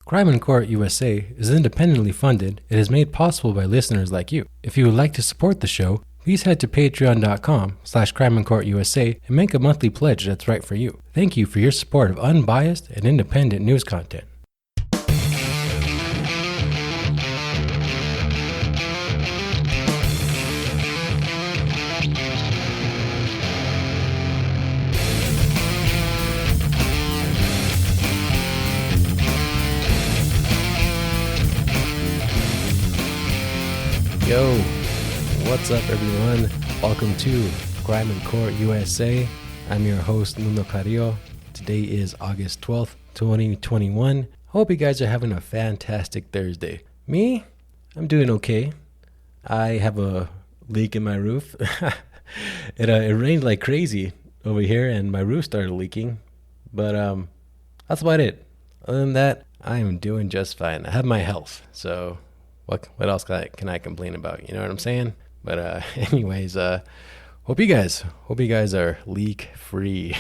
Crime in Court USA is independently funded. It is made possible by listeners like you. If you would like to support the show, please head to patreon.com/crimeandcourtusa and make a monthly pledge that's right for you. Thank you for your support of unbiased and independent news content. Yo, what's up everyone? Welcome to Crime in Court USA. I'm your host, Mundo Carrillo. Today is August 12th, 2021. Hope you guys are having a fantastic Thursday. Me? I'm doing okay. I have a leak in my roof. It rained like crazy over here and my roof started leaking. But that's about it. Other than that, I am doing just fine. I have my health, so what else can I complain about? You know what I'm saying? But anyways, hope you guys are leak free.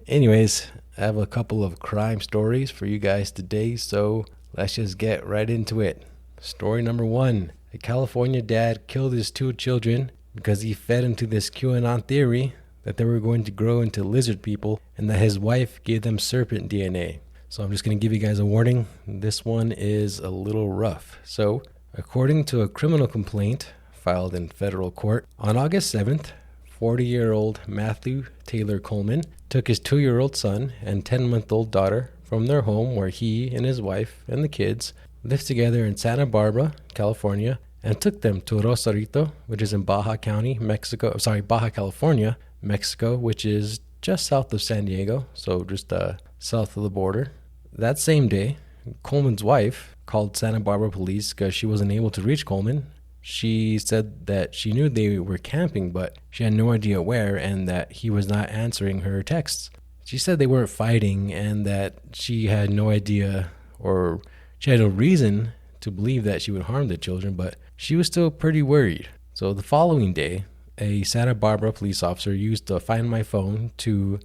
Anyways, I have a couple of crime stories for you guys today, so let's just get right into it. Story number 1. A California dad killed his 2 children because he fed into this QAnon theory that they were going to grow into lizard people and that his wife gave them serpent DNA. So I'm just going to give you guys a warning. This one is a little rough. So, according to a criminal complaint filed in federal court, on August 7th, 40-year-old Matthew Taylor Coleman took his 2-year-old son and 10-month-old daughter from their home where he and his wife and the kids lived together in Santa Barbara, California, and took them to Rosarito, which is in Baja California, Mexico, which is just south of San Diego, so just south of the border. That same day, Coleman's wife called Santa Barbara police because she wasn't able to reach Coleman. She said that she knew they were camping, but she had no idea where and that he was not answering her texts. She said they weren't fighting and that she had no idea or she had no reason to believe that she would harm the children, but she was still pretty worried. So the following day, a Santa Barbara police officer used a Find My Phone to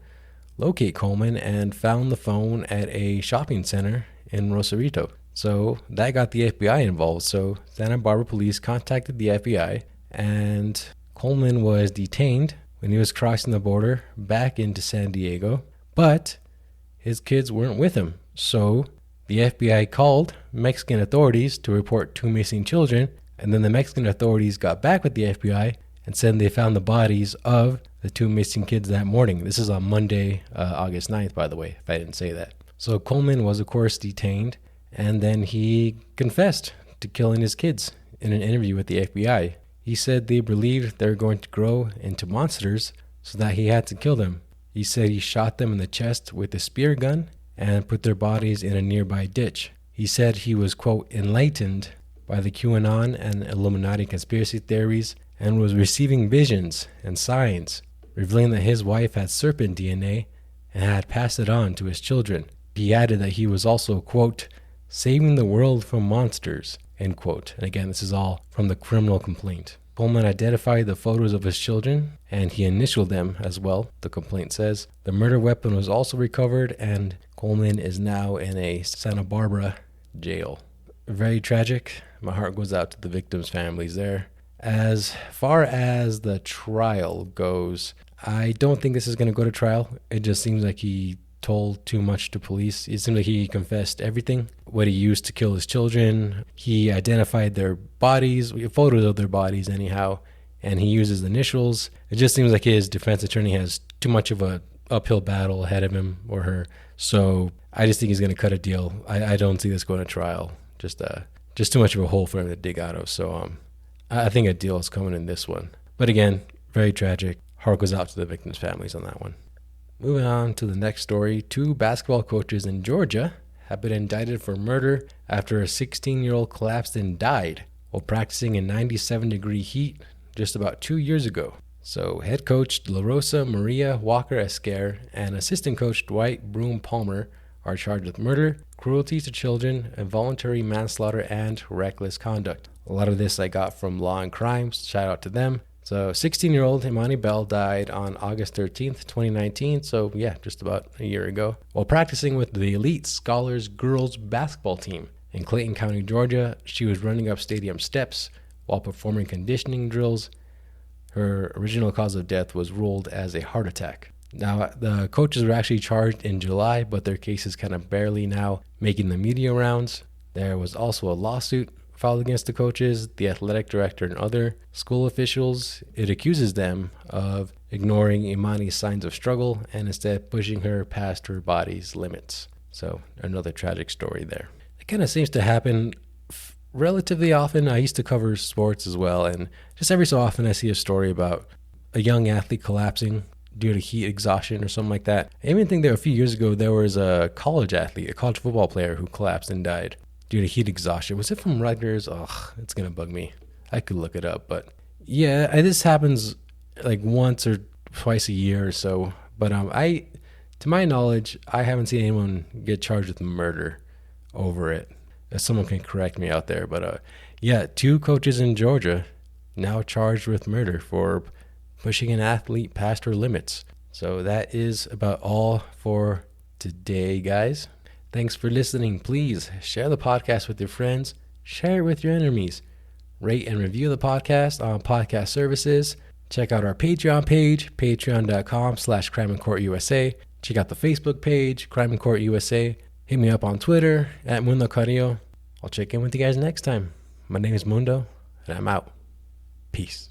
locate Coleman and found the phone at a shopping center in Rosarito. So that got the FBI involved. So Santa Barbara police contacted the FBI and Coleman was detained when he was crossing the border back into San Diego, but his kids weren't with him. So the FBI called Mexican authorities to report 2 missing children, and then the Mexican authorities got back with the FBI and said they found the bodies of the 2 missing kids that morning. This is on Monday, August 9th, by the way, if I didn't say that. So Coleman was, of course, detained, and then he confessed to killing his kids in an interview with the FBI. He said they believed they were going to grow into monsters, so that he had to kill them. He said he shot them in the chest with a spear gun and put their bodies in a nearby ditch. He said he was, quote, enlightened by the QAnon and Illuminati conspiracy theories and was receiving visions and signs, revealing that his wife had serpent DNA and had passed it on to his children. He added that he was also, quote, saving the world from monsters, end quote. And again, this is all from the criminal complaint. Coleman identified the photos of his children and he initialed them as well, the complaint says. The murder weapon was also recovered and Coleman is now in a Santa Barbara jail. Very tragic. My heart goes out to the victims' families there. As far as the trial goes, I don't think this is going to go to trial. It just seems like he told too much to police. It seems like he confessed everything, what he used to kill his children. He identified their bodies, photos of their bodies anyhow, and he used his initials. It just seems like his defense attorney has too much of a uphill battle ahead of him or her. So I just think he's going to cut a deal. I don't see this going to trial. Just too much of a hole for him to dig out of. So I think a deal is coming in this one. But again, very tragic. Heart goes out to the victims' families on that one. Moving on to the next story. 2 basketball coaches in Georgia have been indicted for murder after a 16-year-old collapsed and died while practicing in 97-degree heat just about 2 years ago. So head coach La Rosa Maria Walker Esquer and assistant coach Dwight Broom Palmer are charged with murder, cruelty to children, involuntary manslaughter, and reckless conduct. A lot of this I got from Law and Crime. Shout out to them. So 16-year-old Imani Bell died on August 13th, 2019. So yeah, just about a year ago, while practicing with the Elite Scholars girls basketball team in Clayton County, Georgia. She was running up stadium steps while performing conditioning drills. Her original cause of death was ruled as a heart attack. Now, the coaches were actually charged in July, but their case is kind of barely now making the media rounds. There was also a lawsuit filed against the coaches, the athletic director, and other school officials. It accuses them of ignoring Imani's signs of struggle and instead pushing her past her body's limits. So, another tragic story there. It kind of seems to happen relatively often. I used to cover sports as well, and just every so often I see a story about a young athlete collapsing due to heat exhaustion or something like that. I even think that a few years ago there was a college athlete, a college football player who collapsed and died due to heat exhaustion. Was it from Rutgers? Ugh, it's gonna bug me. I could look it up, but yeah, this happens like once or twice a year or so. But to my knowledge, I haven't seen anyone get charged with murder over it. If someone can correct me out there, but yeah, 2 coaches in Georgia now charged with murder for pushing an athlete past her limits. So that is about all for today, guys. Thanks for listening. Please share the podcast with your friends, share it with your enemies, rate and review the podcast on podcast services. Check out our Patreon page, patreon.com/crimeandcourtusa. Check out the Facebook page, Crime and Court USA. Hit me up on Twitter at Mundo Carrillo. I'll check in with you guys next time. My name is Mundo, and I'm out. Peace.